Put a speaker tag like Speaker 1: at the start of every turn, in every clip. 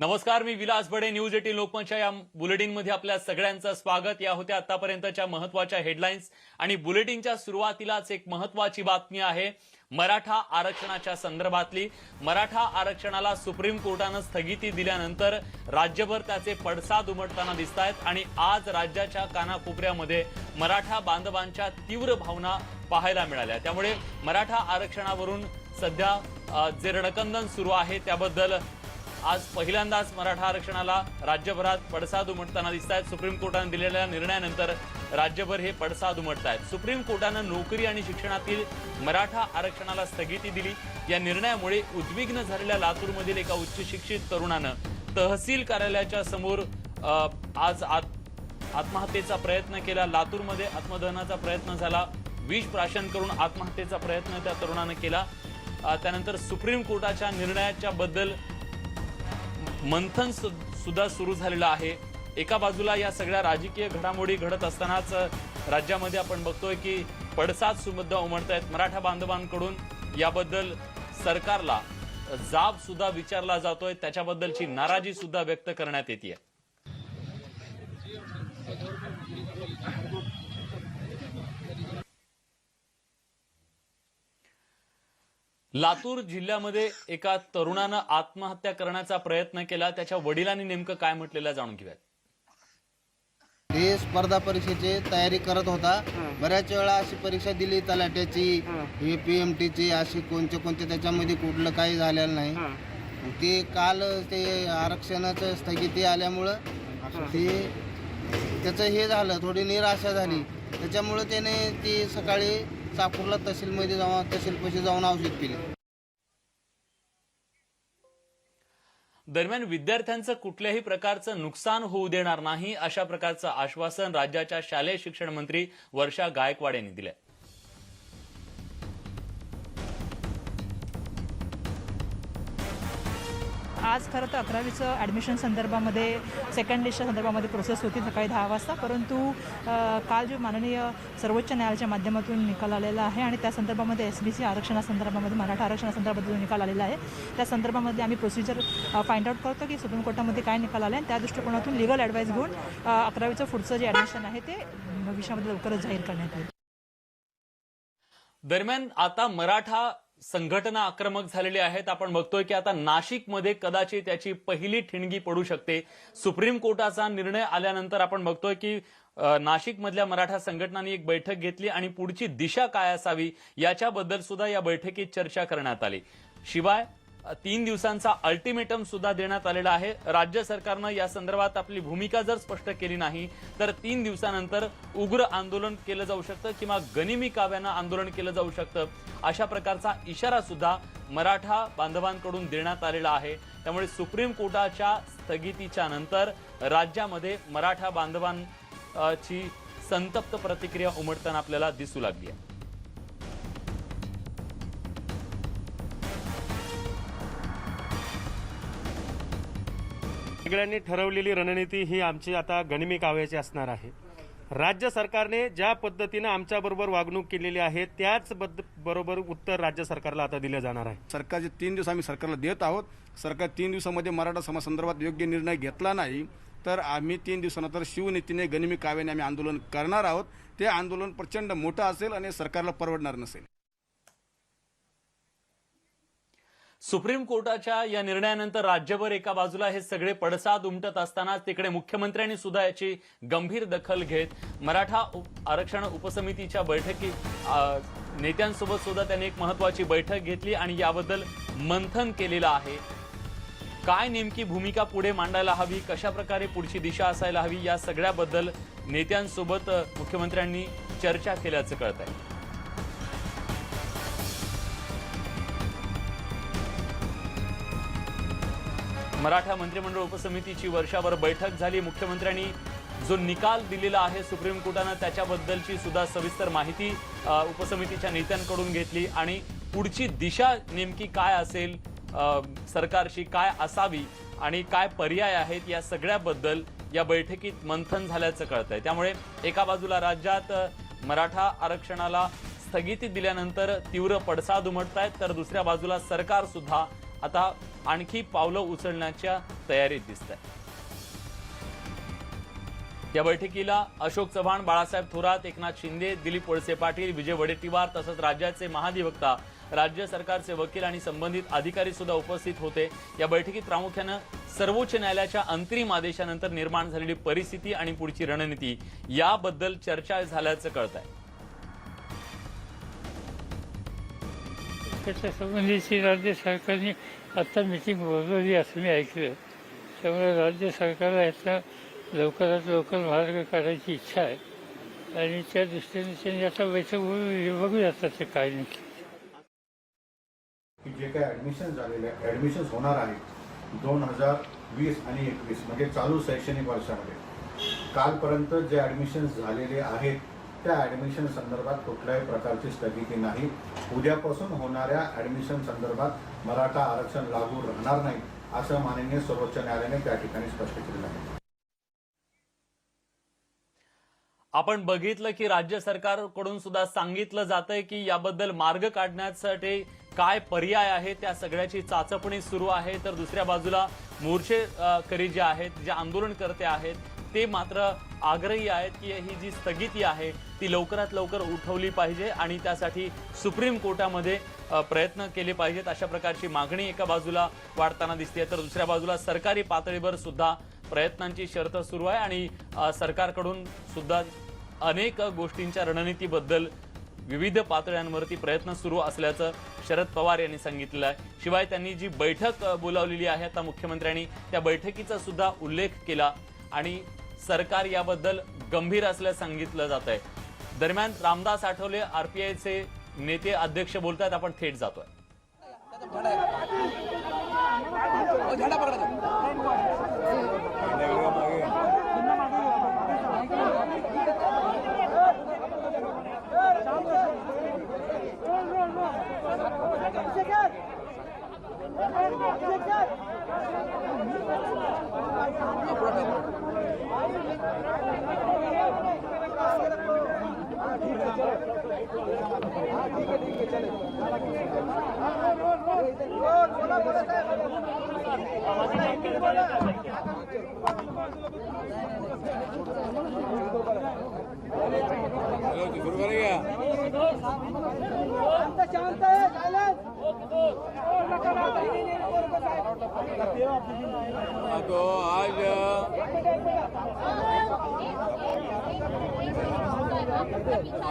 Speaker 1: नमस्कार, मी विलास बडे. न्यूज 18 लोकमतच्या या बुलेटिनमध्ये आपल्या सगळ्यांचं स्वागत. या होत्या आतापर्यंतच्या महत्त्वाच्या हेडलाईन्स आणि बुलेटिनच्या सुरुवातीलाच एक महत्त्वाची बातमी आहे. मराठा आरक्षणाच्या संदर्भातली. मराठा आरक्षणाला सुप्रीम कोर्टानं स्थगिती दिल्यानंतर राज्यभर त्याचे पडसाद उमटताना दिसतायत आणि आज राज्याच्या कानाकोपऱ्यामध्ये मराठा बांधवांच्या तीव्र भावना पाहायला मिळाल्या. त्यामुळे मराठा आरक्षणावरून सध्या जे रणकंदन सुरू आहे त्याबद्दल आज पहिल्यांदाच मराठा आरक्षणाला राज्यभरात पडसाद उमटताना दिसतायत. सुप्रीम कोर्टाने दिलेल्या निर्णयानंतर राज्यभर हे पडसाद उमटतायत. सुप्रीम कोर्टानं नोकरी आणि शिक्षणातील मराठा आरक्षणाला स्थगिती दिली. या निर्णयामुळे उद्विग्न झालेल्या लातूरमधील एका उच्च शिक्षित तरुणानं तहसील कार्यालयाच्या समोर आज आत्महत्येचा प्रयत्न केला. लातूरमध्ये आत्मदहनाचा प्रयत्न झाला. विष प्राशन करून आत्महत्येचा प्रयत्न त्या तरुणानं केला. त्यानंतर सुप्रीम कोर्टाच्या निर्णयाच्या बद्दल मंथन सुद्धा सुरू झालेलं आहे. एका बाजूला या सगळ्या राजकीय घडामोडी घडत असतानाच राज्यामध्ये आपण बघतोय की पडसाद सुद्धा उमटतायत. मराठा बांधवांकडून याबद्दल सरकारला जाब सुद्धा विचारला जातोय. त्याच्याबद्दलची नाराजी सुद्धा व्यक्त करण्यात येते. लातूर जिल्ह्यामध्ये एका तरुणानं आत्महत्या करण्याचा प्रयत्न केला. त्याच्या वडिलांनी नेमकं काय म्हटलेलं जाणून घेऊयात.
Speaker 2: हे स्पर्धा परीक्षेची तयारी करत होता. बऱ्याच वेळा अशी परीक्षा दिली तलाट्याची, ही PMTची, अशी कोणते त्याच्यामध्ये कुठलं काही झालेलं नाही. ते काल ते आरक्षणाचं स्थगिती आल्यामुळं ते त्याचं हे झालं, थोडी निराशा झाली. त्याच्यामुळं त्याने ती सकाळी चाकूरला तहसीलपाशी जाऊन औषध केले.
Speaker 1: दरम्यान विद्यार्थ्यांचं कुठल्याही प्रकारचं नुकसान होऊ देणार नाही अशा प्रकारचं आश्वासन राज्याच्या शालेय शिक्षण मंत्री वर्षा गायकवाड यांनी दिलंय.
Speaker 3: आज खरं तर 11वीचं ॲडमिशन संदर्भामध्ये सेकंड लिस्टच्या संदर्भामध्ये प्रोसेस होती सकाळी 10 वाजता. परंतु काल जो माननीय सर्वोच्च न्यायालयाच्या माध्यमातून निकाल आलेला आहे आणि त्या संदर्भामध्ये SBC आरक्षणासंदर्भामध्ये मराठा आरक्षणासंदर्भात जो निकाल आलेला आहे त्या संदर्भामध्ये आम्ही प्रोसिजर फाइंड आउट करतो की सुप्रीम कोर्टामध्ये काय निकाल आला आहे. त्या दृष्टिकोनातून लिगल ॲडवाईस घेऊन 11वीचं पुढचं जे ॲडमिशन आहे ते भविष्यामध्ये लवकरच जाहीर करण्यात येईल.
Speaker 1: दरम्यान आता मराठा संघटना आक्रमक झालेली आहेत. आपण बघतोय की आता नाशिकमध्ये कदाचित त्याची पहिली ठिणगी पडू शकते. सुप्रीम कोर्टाचा निर्णय आल्यानंतर आपण बघतोय की नाशिकमधल्या मराठा संघटनांनी एक बैठक घेतली आणि पुढची दिशा काय असावी याच्याबद्दल सुद्धा या बैठकीत चर्चा करण्यात आली. शिवाय 3 दिवसांचा अल्टिमेटम सुद्धा देण्यात आलेला आहे. राज्य सरकारनं या संदर्भात आपली भूमिका जर स्पष्ट केली नाही तर 3 दिवसानंतर उग्र आंदोलन केलं जाऊ शकतं किंवा गनिमी काव्यानं आंदोलन केलं जाऊ शकतं अशा प्रकारचा इशारा सुद्धा मराठा बांधवांकडून देण्यात आलेला आहे. त्यामुळे सुप्रीम कोर्टाच्या स्थगितीच्या नंतर राज्यामध्ये मराठा बांधवांची संतप्त प्रतिक्रिया उमटताना आपल्याला दिसू लागली आहे.
Speaker 4: सगळ्यांनी ठरवलेली रणनीती ही आमची आता गनिमी काव्याची असणार आहे. राज्य सरकारने ज्या पद्धतीने आमच्याबरोबर वागणूक केलेली आहे त्याच बरोबर उत्तर राज्य सरकारला आता दिलं जाणार आहे.
Speaker 5: सरकारचे 3 दिवस आम्ही सरकारला देत आहोत. सरकार 3 दिवसामध्ये मराठा समाजासंदर्भात योग्य निर्णय घेतला नाही तर आम्ही 3 दिवसानंतर शिवनीतीने गनिमी काव्याने आम्ही आंदोलन करणार आहोत. ते आंदोलन प्रचंड मोठं असेल आणि सरकारला परवडणार नसेल.
Speaker 1: सुप्रीम कोर्टाच्या या निर्णयानंतर राज्यभर एका बाजूला हे सगळे पडसाद उमटत असताना तिकडे मुख्यमंत्र्यांनी सुद्धा याची गंभीर दखल घेत मराठा आरक्षण उपसमितीच्या बैठकीत नेत्यांसोबत सुद्धा त्यांनी एक महत्त्वाची बैठक घेतली आणि याबद्दल मंथन केलेलं आहे. काय नेमकी भूमिका पुढे मांडायला हवी, कशा प्रकारे पुढची दिशा असायला हवी या सगळ्याबद्दल नेत्यांसोबत मुख्यमंत्र्यांनी चर्चा केल्याचं कळत आहे. मराठा मंत्रिमंडळ उपसमितीची वर्षभर बैठक झाली. मुख्यमंत्र्यांनी जो निकाल दिलेला आहे सुप्रीम कोर्टानं त्याच्याबद्दलची सुद्धा सविस्तर माहिती उपसमितीच्या नेत्यांकडून घेतली आणि पुढची दिशा नेमकी काय असेल, सरकारची काय असावी आणि काय पर्याय आहेत या सगळ्याबद्दल या बैठकीत मंथन झाल्याचं कळतंय. त्यामुळे एका बाजूला राज्यात मराठा आरक्षणाला स्थगिती दिल्यानंतर तीव्र पडसाद उमटतायत तर दुसऱ्या बाजूला सरकार सुद्धा आता आणखी पावलं उचलण्याच्या तयारीत दिसत आहे। या बैठकीला अशोक चव्हाण, बाळासाहेब थोरात, एकनाथ शिंदे, दिलीप वळसे पाटील, विजय वडेट्टीवार तसंच राज्याचे महाधिवक्ता, राज्य सरकारचे वकील आणि संबंधित अधिकारी सुद्धा उपस्थित होते। या बैठकीत प्रामुख्याने सर्वोच्च न्यायालयाच्या अंतरिम आदेशानंतर निर्माण झालेली परिस्थिती आणि पुढची रणनीती याबद्दल चर्चा झाल्याचं कळत आहे।
Speaker 6: त्याच्या संबंधीची राज्य सरकारने आता मिटिंग बोलवली असं मी ऐकलं। त्यामुळे राज्य सरकारला याचा लवकरात लवकर मार्ग काढायची इच्छा आहे आणि त्या दृष्टीने त्यांनी आता बैठक बघूया ते काय नक्की।
Speaker 7: की जे काही ॲडमिशन झालेले आहे, ॲडमिशन्स होणार आहेत 2020 आणि 21 म्हणजे चालू शैक्षणिक वर्षामध्ये, कालपर्यंत जे ॲडमिशन्स झालेले आहेत त्या ॲडमिशन संदर्भात कुठल्याही प्रकारची स्थगिती नाही। उद्यापासून होणाऱ्या ॲडमिशन संदर्भात मराठा आरक्षण लागू राहणार नाही असं माननीय सर्वोच्च न्यायालयाने त्या ठिकाणी स्पष्ट केलेलं आहे।
Speaker 1: आपण बघितलं की राज्य सरकारकडून सुद्धा सांगितलं जातंय की याबद्दल मार्ग काढण्यासाठी काय पर्याय आहे त्या सगळ्याची चाचपणी सुरू आहे। तर दुसऱ्या बाजूला मोर्चेकरी जे आहेत, जे आंदोलनकर्ते आहेत, ते मात्र आग्रही आहेत की ही जी स्थगिती आहे ती लवकरात लवकर उठवली पाहिजे आणि त्यासाठी सुप्रीम कोर्टामध्ये प्रयत्न केले पाहिजेत, अशा प्रकारची मागणी एका बाजूला वाढताना दिसते। तर दुसऱ्या बाजूला सरकारी पातळीवर सुद्धा प्रयत्नांची शर्त सुरू आहे आणि सरकारकडून सुद्धा अनेक गोष्टींच्या रणनीतीबद्दल विविध पातळ्यांवरती प्रयत्न सुरू असल्याचं शरद पवार यांनी सांगितलं आहे। शिवाय त्यांनी जी बैठक बोलावलेली आहे आता मुख्यमंत्र्यांनी, त्या बैठकीचा सुद्धा उल्लेख केला आणि सरकार याबद्दल गंभीर असल्याचं सांगितलं जात आहे। दरम्यान रामदास आठवले आरपीआयचे नेते अध्यक्ष बोलतात, आपण थेट जातोय।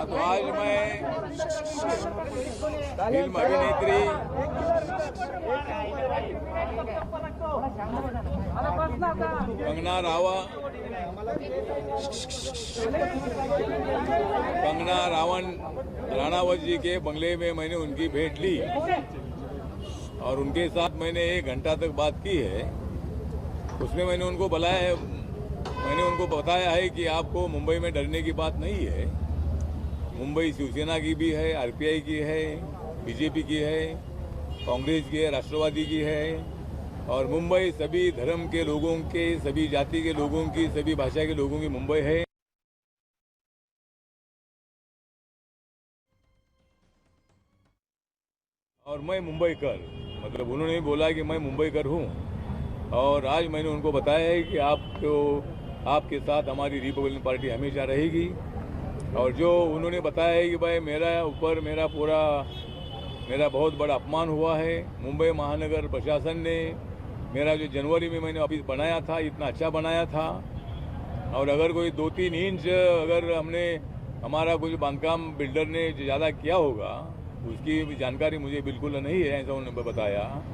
Speaker 8: तो आज मैं फिल्म अभिनेत्री कंगना राणावत जी के बंगले में मैंने उनकी भेंट ली और उनके साथ मैंने 1 घंटा तक बात की है। उसमें मैंने उनको बताया है कि आपको मुंबई में डरने की बात नहीं है। मुंबई शिवसेना की भी है, आरपीआई की है, बीजेपी की है, कांग्रेस की है, राष्ट्रवादी की है और मुंबई सभी धर्म के लोगों के, सभी जाति के लोगों की, सभी भाषा के लोगों की मुंबई है। और मैं मुंबईकर, मतलब उन्होंने बोला कि मैं मुंबईकर हूँ और आज मैंने उनको बताया है कि आपके साथ हमारी रिपब्लिकन पार्टी हमेशा रहेगी। और जो उन्होंने बताया है कि भाई मेरा बहुत बड़ा अपमान हुआ है। मुंबई महानगर प्रशासन ने मेरा जो जनवरी में मैंने ऑफिस बनाया था, इतना अच्छा बनाया था और अगर कोई 2-3 इंच अगर हमारा कुछ बांधकाम बिल्डर ने ज़्यादा किया होगा उसकी जानकारी मुझे बिल्कुल नहीं है, ऐसा उन्होंने बताया।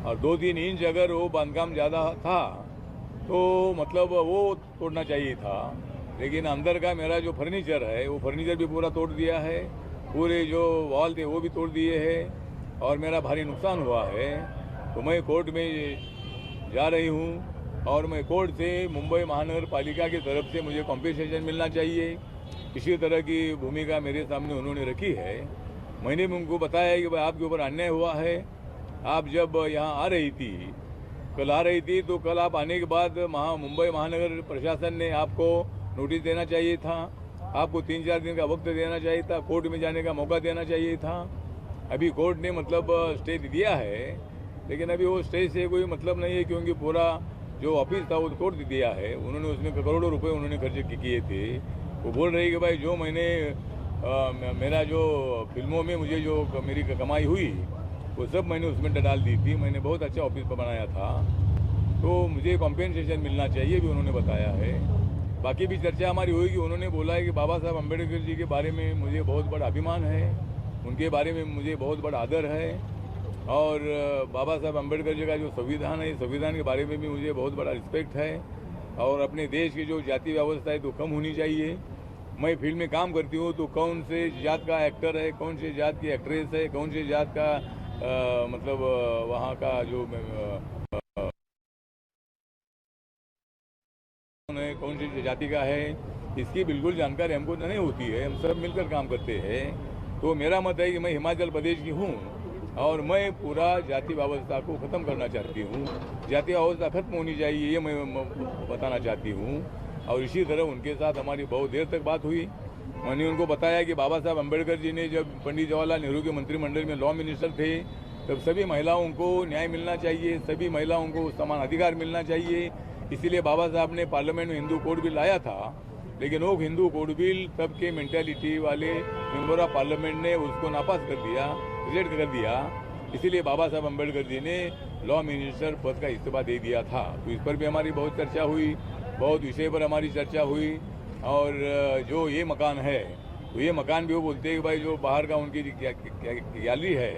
Speaker 8: और 2-3 इंच अगर वो बांधकाम ज़्यादा था तो मतलब वो तोड़ना चाहिए था, लेकिन अंदर का मेरा जो फर्नीचर है वो फर्नीचर भी पूरा तोड़ दिया है, पूरे जो वॉल थे वो भी तोड़ दिए हैं और मेरा भारी नुकसान हुआ है। तो मैं कोर्ट में जा रही हूँ और मैं कोर्ट से मुंबई महानगर पालिका की तरफ से मुझे कॉम्पेंसेशन मिलना चाहिए। इसी तरह की भूमिका मेरे सामने उन्होंने रखी है। मैंने भी उनको बताया है कि भाई आपके ऊपर अन्याय हुआ है। आप जब यहाँ कल आ रही थी तो कल आप आने के बाद मुंबई महानगर प्रशासन ने आपको नोटिस देना चाहिए था, आपको 3-4 दिन का वक्त देना चाहिए था, कोर्ट में जाने का मौका देना चाहिए था। अभी कोर्ट ने मतलब स्टे दिया है लेकिन अभी वो स्टे से कोई मतलब नहीं है, क्योंकि पूरा जो ऑफिस था वो तोड़ दिया है उन्होंने। उसमें करोड़ों रुपए उन्होंने खर्च किए थे। वो बोल रहे कि भाई जो मैंने मेरा जो फिल्मों में मुझे जो मेरी कमाई हुई वो सब मैंने उसमें डाल दी थी। मैंने बहुत अच्छा ऑफिस बनाया था, तो मुझे कॉम्पेंसेशन मिलना चाहिए भी उन्होंने बताया है। बाकी भी चर्चा हमारी हुई कि उन्होंने बोला है कि बाबा साहब अम्बेडकर जी के बारे में मुझे बहुत बड़ा अभिमान है, उनके बारे में मुझे बहुत बड़ा आदर है, और बाबा साहब अम्बेडकर जी का जो संविधान है, संविधान के बारे में भी मुझे बहुत बड़ा रिस्पेक्ट है। और अपने देश की जो जाति व्यवस्था है तो कम होनी चाहिए। मैं फील्ड में काम करती हूँ तो कौन से जात का एक्टर है, कौन से जात की एक्ट्रेस है, कौन से जात का मतलब वहाँ का जो कौन सी जाति का है, इसकी बिल्कुल जानकारी हमको नहीं होती है। हम सब मिलकर काम करते हैं। तो मेरा मत है कि मैं हिमाचल प्रदेश की हूँ और मैं पूरा जाति व्यवस्था को ख़त्म करना चाहती हूँ। जाति व्यवस्था खत्म होनी चाहिए, ये मैं बताना चाहती हूँ। और इसी तरह उनके साथ हमारी बहुत देर तक बात हुई। मैंने उनको बताया कि बाबा साहब अम्बेडकर जी ने जब पंडित जवाहरलाल नेहरू के मंत्रिमंडल में लॉ मिनिस्टर थे, तब सभी महिलाओं को न्याय मिलना चाहिए, सभी महिलाओं को समान अधिकार मिलना चाहिए। इसीलिए बाबा साहब ने पार्लियामेंट में हिंदू कोड बिल लाया था, लेकिन वो हिंदू कोड बिल तब के मेंटालिटी वाले मेंबर ऑफ पार्लियामेंट ने उसको नापास कर दिया, रिजेक्ट कर दिया। इसीलिए बाबा साहब अम्बेडकर जी ने लॉ मिनिस्टर पद का इस्तीफा दे दिया था। तो इस पर भी हमारी बहुत चर्चा हुई, बहुत विषय पर हमारी चर्चा हुई। और जो ये मकान है, तो ये मकान भी वो बोलते हैं कि भाई जो बाहर का उनकी गैलरी है,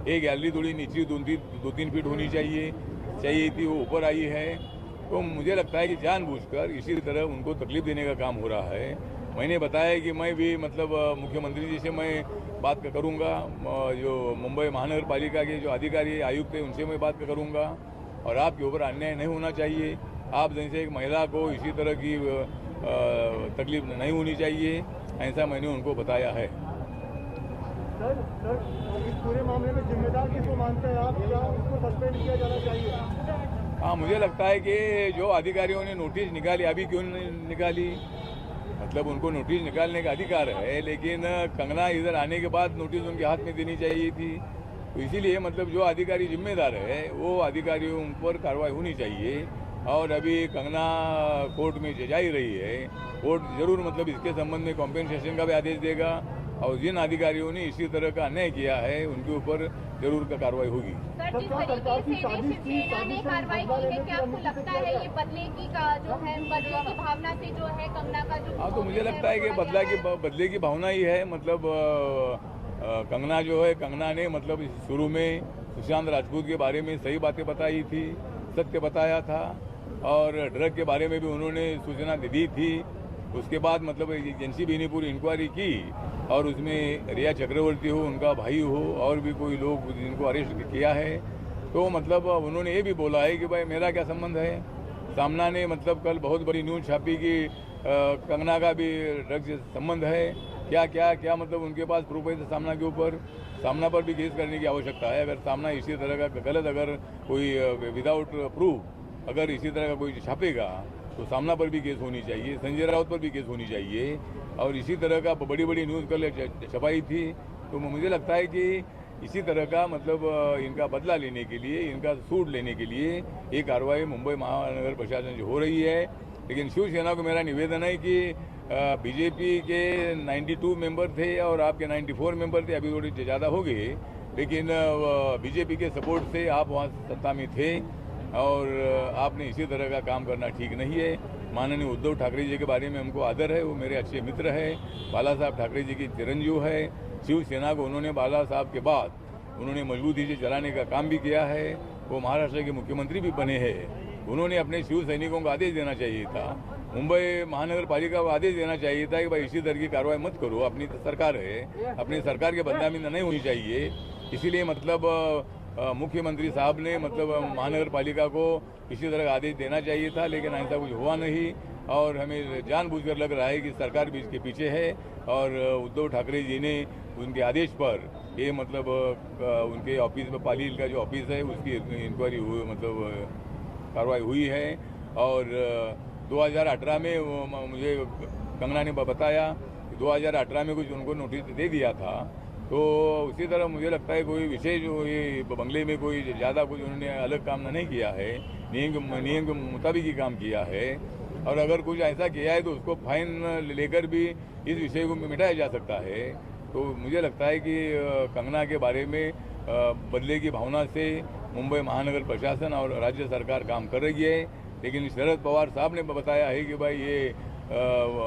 Speaker 8: एक गैलरी थोड़ी नीचे 2-3 फीट होनी चाहिए थी, वो ऊपर आई है। तो मुझे लगता है कि जानबूझकर इसी तरह उनको तकलीफ देने का काम हो रहा है। मैंने बताया कि मैं भी मतलब मुख्यमंत्री जी से मैं बात करूंगा, जो मुंबई महानगर पालिका के जो अधिकारी आयुक्त हैं उनसे मैं बात करूंगा, और आपके ऊपर अन्याय नहीं होना चाहिए। आप जैसे एक महिला को इसी तरह की तकलीफ नहीं होनी चाहिए, ऐसा मैंने उनको बताया है।
Speaker 9: सर, इस पूरे मामले में जिम्मेदार किसको मानते हैं आप? क्या उसको सस्पेंड किया जाना चाहिए?
Speaker 8: हाँ, मुझे लगता है कि जो अधिकारियों ने नोटिस निकाली, अभी क्यों नहीं निकाली? मतलब उनको नोटिस निकालने का अधिकार है, लेकिन कंगना इधर आने के बाद नोटिस उनके हाथ में देनी चाहिए थी। तो इसीलिए मतलब जो अधिकारी जिम्मेदार है वो अधिकारियों पर कार्रवाई होनी चाहिए। और अभी कंगना कोर्ट में जा ही रही है, कोर्ट जरूर मतलब इसके संबंध में कॉम्पेंसेशन का भी आदेश देगा, और जिन अधिकारियों ने इसी तरह का अन्याय किया है उनके ऊपर जरूर कार्रवाई होगी।
Speaker 9: सर, जिस तरीके से शिवसेना ने कार्रवाई की है, क्या आपको लगता है ये बदले की भावना से जो है कंगना का जो?
Speaker 8: हाँ, तो मुझे लगता है कि बदले की भावना ही है। मतलब कंगना जो है, कंगना ने मतलब शुरू में सुशांत राजपूत के बारे में सही बातें बताई थी, सत्य बताया था, और ड्रग के बारे में भी उन्होंने सूचना दी थी। उसके बाद मतलब एजेंसी ने पूरी इंक्वायरी की, और उसमें रिया चक्रवर्ती हो, उनका भाई हो, और भी कोई लोग जिनको अरेस्ट किया है। तो मतलब उन्होंने ये भी बोला है कि भाई मेरा क्या संबंध है। सामना ने मतलब कल बहुत बड़ी न्यूज़ छापी कि कंगना का भी ड्रग से संबंध है। क्या क्या क्या मतलब उनके पास प्रूफ है सामना के ऊपर? सामना पर भी केस करने की आवश्यकता है। अगर सामना इसी तरह का गलत, अगर कोई विदाउट प्रूफ अगर इसी तरह का कोई छापेगा तो सामना पर भी केस होनी चाहिए, संजय राउत पर भी केस होनी चाहिए। और इसी तरह का बड़ी बड़ी न्यूज़ कल छपाई थी। तो मुझे लगता है कि इसी तरह का मतलब इनका बदला लेने के लिए, इनका सूट लेने के लिए ये कार्रवाई मुंबई महानगर प्रशासन जो हो रही है। लेकिन शिवसेना को मेरा निवेदन है कि बीजेपी के 92 मेंबर थे और आपके 94 मेंबर थे, अभी थोड़े ज़्यादा हो गए, लेकिन बीजेपी के सपोर्ट से आप वहाँ सत्ता में थे, और आपने इसी तरह का काम करना ठीक नहीं है। माननीय उद्धव ठाकरे जी के बारे में हमको आदर है, वो मेरे अच्छे मित्र हैं। बाला साहब ठाकरे जी की चिरंजीव है। शिवसेना को उन्होंने बाला साहब के बाद उन्होंने मजबूती से चलाने का काम भी किया है। वो महाराष्ट्र के मुख्यमंत्री भी बने हैं। उन्होंने अपने शिव सैनिकों को आदेश देना चाहिए था, मुंबई महानगर पालिका को आदेश देना चाहिए था कि भाई इसी तरह की कार्रवाई मत करो। अपनी सरकार है, अपनी सरकार के बदनामी नहीं होनी चाहिए। इसीलिए मतलब मुख्यमंत्री साहब ने मतलब महानगर पालिका को इसी तरह का आदेश देना चाहिए था, लेकिन ऐसा कुछ हुआ नहीं। और हमें जानबूझकर लग रहा है कि सरकार भी इसके पीछे है, और उद्धव ठाकरे जी ने उनके आदेश पर ये मतलब उनके ऑफिस में, पालिल का जो ऑफिस है उसकी इंक्वायरी हुई, मतलब कार्रवाई हुई है। और 2018 में मुझे कंगना ने बताया कि 2018 में कुछ उनको नोटिस दे दिया था, तो उसी तरह मुझे लगता है कोई विशेष ये बंगले में कोई ज़्यादा कुछ उन्होंने अलग काम नहीं किया है, नियम के मुताबिक ही काम किया है। और अगर कुछ ऐसा किया है तो उसको फाइन लेकर भी इस विषय को मिटाया जा सकता है। तो मुझे लगता है कि कंगना के बारे में बदले की भावना से मुंबई महानगर प्रशासन और राज्य सरकार काम कर रही है, लेकिन शरद पवार साहब ने बताया है कि भाई ये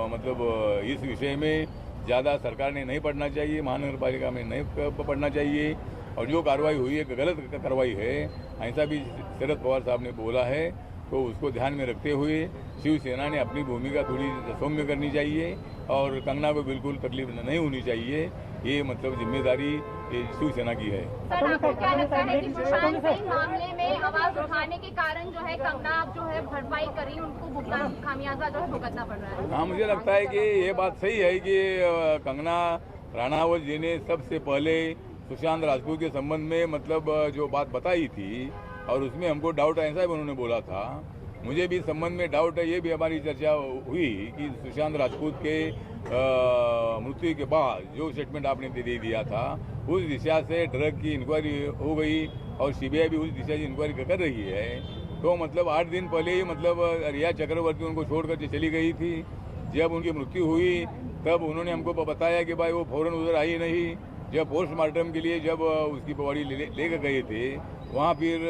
Speaker 8: मतलब इस विषय में ज़्यादा सरकार ने नहीं पढ़ना चाहिए, महानगर पालिका में नहीं पढ़ना चाहिए, और जो कार्रवाई हुई है गलत कार्रवाई है, ऐसा भी शरद पवार साहब ने बोला है। तो उसको ध्यान में रखते हुए शिवसेना ने अपनी भूमिका थोड़ी सौम्य करनी चाहिए और कंगना को बिल्कुल तकलीफ नहीं होनी चाहिए। ये मतलब जिम्मेदारी शिवसेना की है।
Speaker 9: सर, आपको क्या लगता है कि सुशांत सिंह मामले में आवाज उठाने के कारण जो है कंगना जो है भरपाई करी, उनको भुगतान खामियाजा जो है भुगतना पड़ रहा है?
Speaker 8: हाँ, मुझे लगता है कि ये बात सही है कि कंगना राणावत जी ने सबसे पहले सुशांत राजपूत के संबंध में मतलब जो बात बताई थी, और उसमें हमको डाउट ऐसा ही उन्होंने बोला था। मुझे भी संबंध में डाउट है, ये भी हमारी चर्चा हुई कि सुशांत राजपूत के मृत्यु के बाद जो स्टेटमेंट आपने दे दिया था, उस दिशा से ड्रग की इंक्वायरी हो गई और सीबीआई भी उस दिशा से इंक्वायरी कर रही है। तो मतलब 8 दिन पहले ही मतलब रिया चक्रवर्ती उनको छोड़कर चली गई थी। जब उनकी मृत्यु हुई तब उन्होंने हमको बताया कि भाई वो फौरन उधर आई नहीं। जब पोस्टमार्टम के लिए जब उसकी बॉडी लेकर गए थे, वहाँ फिर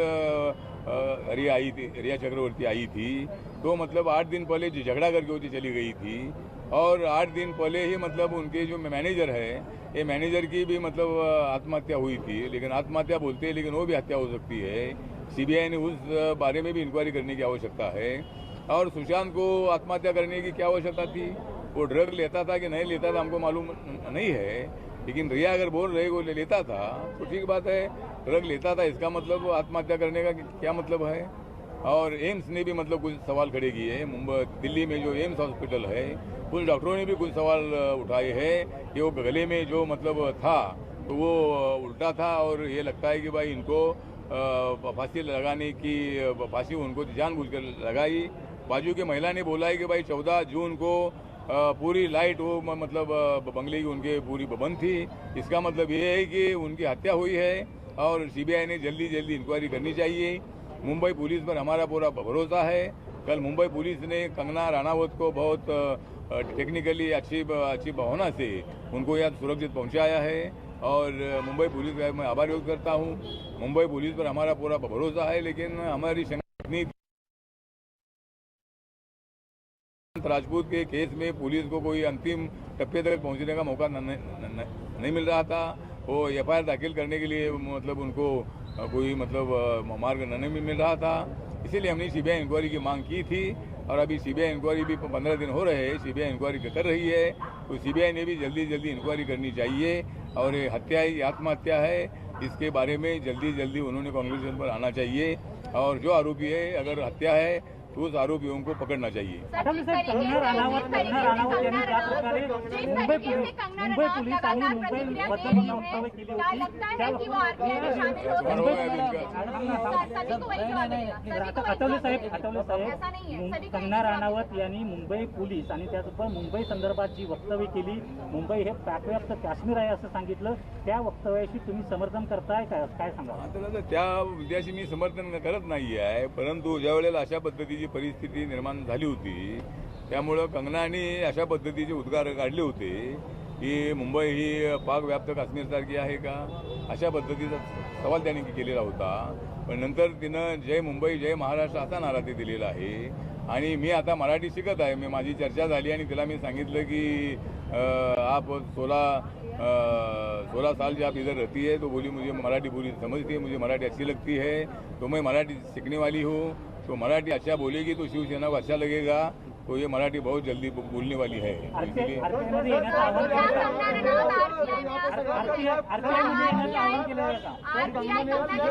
Speaker 8: रिया चक्रवर्ती आई थी। तो मतलब 8 दिन पहले झगड़ा करके वो चली गई थी, और 8 दिन पहले ही मतलब उनके जो मैनेजर है, ये मैनेजर की भी मतलब आत्महत्या हुई थी। लेकिन आत्महत्या बोलते हैं, लेकिन वो भी हत्या हो सकती है। सीबीआई ने उस बारे में भी इंक्वायरी करने की आवश्यकता है। और सुशांत को आत्महत्या करने की क्या आवश्यकता थी? वो ड्रग लेता था कि नहीं लेता था हमको मालूम नहीं है, लेकिन रिया अगर बोल रहे वो लेता था तो ठीक बात है। ड्रग लेता था, इसका मतलब आत्महत्या करने का क्या मतलब है? और एम्स ने भी मतलब कुछ सवाल खड़े किए। मुंबई दिल्ली में जो एम्स हॉस्पिटल है, कुछ डॉक्टरों ने भी कुछ सवाल उठाए हैं कि वो गले में जो मतलब था तो वो उल्टा था, और ये लगता है कि भाई इनको फांसी लगाने की फांसी उनको जानबूझकर लगाई। बाजू की महिला ने बोला है कि भाई 14 जून को पूरी लाइट वो मतलब बंगले की उनके पूरी बंद थी। इसका मतलब ये है कि उनकी हत्या हुई है, और सीबीआई ने जल्दी जल्दी इंक्वायरी करनी चाहिए। मुंबई पुलिस पर हमारा पूरा भरोसा है। कल मुंबई पुलिस ने कंगना राणावत को बहुत टेक्निकली अच्छी भावना से उनको यहाँ सुरक्षित पहुँचाया है, और मुंबई पुलिस का मैं आभार व्यक्त करता हूँ। मुंबई पुलिस पर हमारा पूरा भरोसा है, लेकिन हमारी शंका राजपूत के केस में पुलिस को कोई अंतिम टप्पे तक पहुंचने का मौका नहीं मिल रहा था। वो एफआईआर दाखिल करने के लिए मतलब उनको कोई मतलब मार्ग नहीं मिल रहा था। इसीलिए हमने सीबीआई इंक्वायरी की मांग की थी, और अभी सीबीआई इंक्वायरी भी 15 दिन हो रहे हैं, सीबीआई इंक्वायरी कर रही है। तो सीबीआई ने भी जल्दी जल्दी इंक्वायरी करनी चाहिए, और ये हत्या ही आत्महत्या है, इसके बारे में जल्दी जल्दी उन्होंने कंक्लूजन पर आना चाहिए। और जो आरोपी है, अगर हत्या है तो उस आरोपियों को पकड़ना चाहिए।
Speaker 10: कंगना राणावत यांनी मुंबई पोलीस आणि त्याचबरोबर मुंबई संदर्भात जी वक्तव्य केली, मुंबई हे पाकव्याप्त काश्मीर आहे असं सांगितलं, त्या वक्तव्याशी तुम्ही समर्थन करताय काय सांगा?
Speaker 8: त्या विद्यार्थी मी समर्थन करत नाही आहे, परंतु ज्या वेळेला अशा पद्धतीची परिस्थिती निर्माण झाली होती, त्यामुळं कंगनाने अशा पद्धतीचे उद्गार काढले होते की मुंबई ही पाकव्याप्त काश्मीरसारखी आहे का, अशा पद्धतीचा सवाल त्यांनी केलेला होता. पण नंतर तिनं जय मुंबई जय महाराष्ट्र असा नारा ते दिलेला आहे. आणि मी आता मराठी शिकत आहे. माझी चर्चा झाली आणि तिला मी सांगितलं की आप 16 साल से आप इधर रहती है, तो बोली मुझे मराठी पूरी समझती है, मुझे मराठी अच्छी लगती है, तो मैं मराठी सीखने वाली हूँ. तो मराठी अच्छा बोलेगी तो शिवसेना को अच्छा लगेगा. तो ये मराठी बहुत जल्दी बोलने वाली है.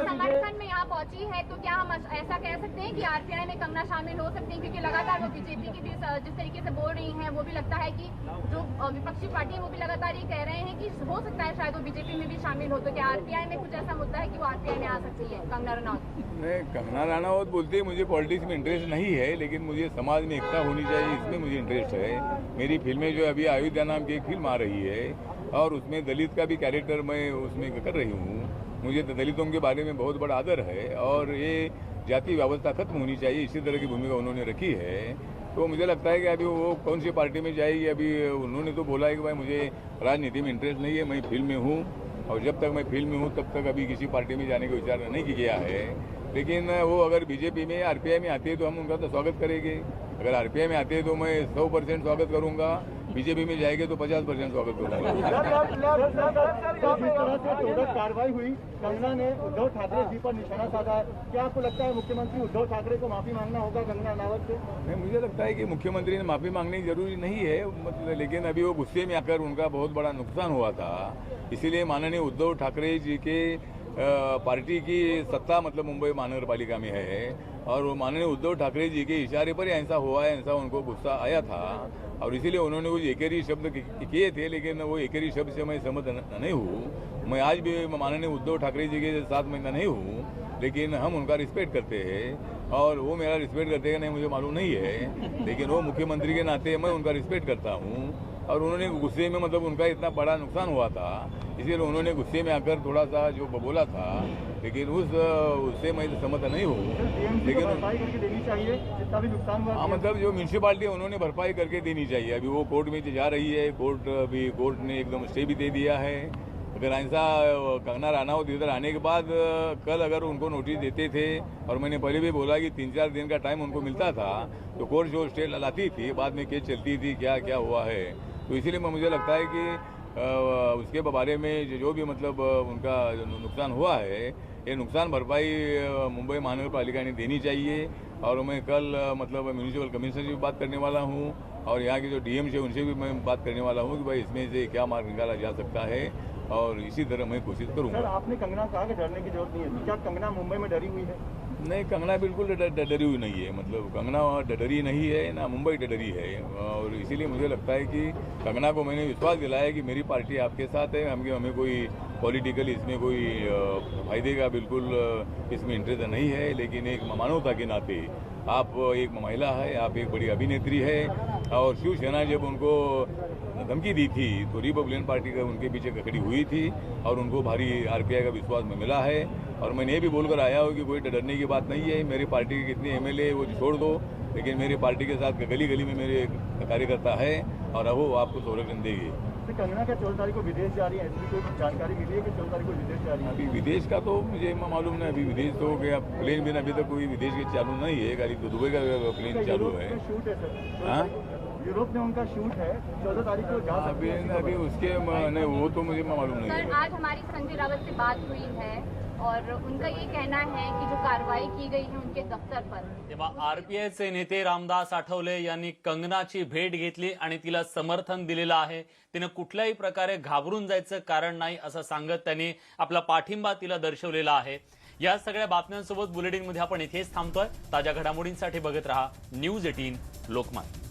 Speaker 9: समर्थन में यहाँ पहुंची है, तो क्या हम ऐसा कह सकते हैं कि आरपीआई में कंगना शामिल हो सकते हैं? क्योंकि लगातार वो बीजेपी की भी जिस तरीके से बोल रही हैं, वो भी लगता है कि जो विपक्षी पार्टी है वो भी लगातार ये कह रहे हैं कि हो सकता है शायद वो बीजेपी में भी शामिल हो. तो क्या आरपीआई में कुछ ऐसा मुद्दा है कि वो आरपीआई में आ सकती है कंगना रनौत?
Speaker 8: नहीं, कंगना रनौत बोलते हैं मुझे पॉलिटिक्स में इंटरेस्ट नहीं है, लेकिन मुझे समाज में एकता होनी चाहिए, इसमें मुझे इंटरेस्ट है. मेरी फिल्में जो अभी अयोध्या नाम की एक फिल्म आ रही है, और उसमें दलित का भी कैरेक्टर मैं उसमें कर रही हूँ। मुझे तो दलितों के बारे में बहुत बड़ा आदर है और ये जाति व्यवस्था खत्म होनी चाहिए, इसी तरह की भूमिका उन्होंने रखी है। तो मुझे लगता है कि अभी वो कौन सी पार्टी में जाएगी, अभी उन्होंने तो बोला है कि भाई मुझे राजनीति में इंटरेस्ट नहीं है, मैं फील्ड में हूँ और जब तक मैं फील्ड में हूँ तब तक अभी किसी पार्टी में जाने का विचार नहीं किया है। लेकिन वो अगर बीजेपी में आरपीआई में आती है तो हम उनका तो स्वागत करेंगे। अगर आरपीआई में आते हैं तो मैं 100% स्वागत करूंगा, बीजेपी में जाएंगे तो 50% स्वागत करूंगा।
Speaker 11: जिस तरह से तोड़क कार्रवाई हुई, कंगना ने उद्धव ठाकरे जी पर निशाना साधा है, क्या आपको लगता है मुख्यमंत्री उद्धव ठाकरे को माफी मांगना होगा कंगना रनावत से?
Speaker 8: नहीं, मुझे लगता है कि मुख्यमंत्री ने माफी मांगनी जरूरी नहीं है, मतलब लेकिन अभी वो गुस्से में आकर उनका बहुत बड़ा नुकसान हुआ था, इसीलिए माननीय उद्धव ठाकरे जी के पार्टी की सत्ता मतलब मुंबई महानगर पालिका में है और माननीय उद्धव ठाकरे जी के इशारे पर ऐसा हुआ है, ऐसा उनको गुस्सा आया था और इसीलिए उन्होंने कुछ एकेरी शब्द किए थे, लेकिन वो एकेरी शब्द से मैं सहमत नहीं हूँ। मैं आज भी माननीय उद्धव ठाकरे जी के साथ मैं नहीं हूँ, लेकिन हम उनका रिस्पेक्ट करते हैं और वो मेरा रिस्पेक्ट करते हैं नहीं मुझे मालूम नहीं है, लेकिन वो मुख्यमंत्री के नाते मैं उनका रिस्पेक्ट करता हूँ और उन्होंने गुस्से में मतलब उनका इतना बड़ा नुकसान हुआ था, इसलिए उन्होंने गुस्से में आकर थोड़ा सा जो बोला था, लेकिन उससे मैं सहमत नहीं हूँ। लेकिन
Speaker 11: देनी चाहिए जितना भी नुकसान हुआ।
Speaker 8: हाँ, मतलब जो म्यूनसिपालिटी है उन्होंने भरपाई करके देनी चाहिए। अभी वो कोर्ट में जा रही है, कोर्ट ने एकदम स्टे भी दे दिया है। अगर ऐसा कंगना रनावत इधर आने के बाद कल अगर उनको नोटिस देते थे और मैंने पहले भी बोला कि 3-4 दिन का टाइम उनको मिलता था तो कोर्ट जो स्टे लाती थी, बाद में केस चलती थी क्या क्या हुआ है, तो इसीलिए मुझे लगता है कि उसके बारे में जो भी मतलब उनका नुकसान हुआ है, ये नुकसान भरपाई मुंबई महानगर पालिका ने देनी चाहिए और मैं कल मतलब म्यूनिसिपल कमिश्नर से भी बात करने वाला हूँ और यहाँ के जो डीएम से उनसे भी मैं बात करने वाला हूँ कि भाई इसमें से क्या मार्ग निकाला जा सकता है और इसी तरह मैं कोशिश करूँगा।
Speaker 11: सर, आपने कंगना कहा कि डरने की जरूरत नहीं है, क्या कंगना मुंबई में डरी हुई है?
Speaker 8: नहीं, कंगना बिल्कुल डरी हुई नहीं है, मतलब कंगना डरी नहीं है ना मुंबई डरी है और इसीलिए मुझे लगता है कि कंगना को मैंने विश्वास दिलाया कि मेरी पार्टी आपके साथ है, हमें कोई पॉलिटिकल इसमें कोई फायदे का बिल्कुल इसमें इंटरेस्ट नहीं है, लेकिन एक मानवता के नाते आप एक महिला है, आप एक बड़ी अभिनेत्री है और शिवसेना जब उनको धमकी दी थी तो रिपब्लिकन पार्टी का उनके पीछे खड़ी हुई थी और उनको भारी आरपीआई का विश्वास में मिला है और मैंने ये भी बोलकर आया हूँ कि कोई डरने की बात नहीं है। मेरी पार्टी के कितने एमएलए वो छोड़ दो, लेकिन मेरी पार्टी के साथ गली गली में मेरे कार्यकर्ता है और अब वो आपको संरक्षण देगी।
Speaker 11: कंगना क्या 14 तारीख को विदेश जा रही है, ऐसी कोई जानकारी मिली है कि 14 तारीख को विदेश जा रही है?
Speaker 8: अभी विदेश का तो मुझे मालूम नहीं, अभी विदेश तो गया प्लेन भी अभी तक कोई विदेश के चालू नहीं है, खाली दुबई का प्लेन चालू है।
Speaker 11: शूट है सर,
Speaker 8: हाँ,
Speaker 11: यूरोप में उनका शूट है, 14 तारीख को जा सकते हैं।
Speaker 8: अभी उसके नहीं, वो तो मुझे मालूम नहीं
Speaker 9: सर,
Speaker 8: है।
Speaker 9: आज हमारी संजय रावत से बात हुई है और उनका ये कहना है कि जो कारवाई की गई है उनके दफ्तर पर।
Speaker 1: तेव्हा आरपीआयचे नेते रामदास आठवले यांनी कंगनाची भेट घेतली आणि तिला समर्थन दिलेलं आहे। तिने कुठल्याही प्रकारे घाबरून जायचं कारण नाही असं सांगत त्यांनी आपला पाठिंबा तिला दर्शवलेला आहे। या सगळ्या बातम्यांसोबत बुलेटिनमध्ये आपण इथेच थांबतोय। ताज्या घडामोडींसाठी बघत रहा न्यूज 18 लोकमत।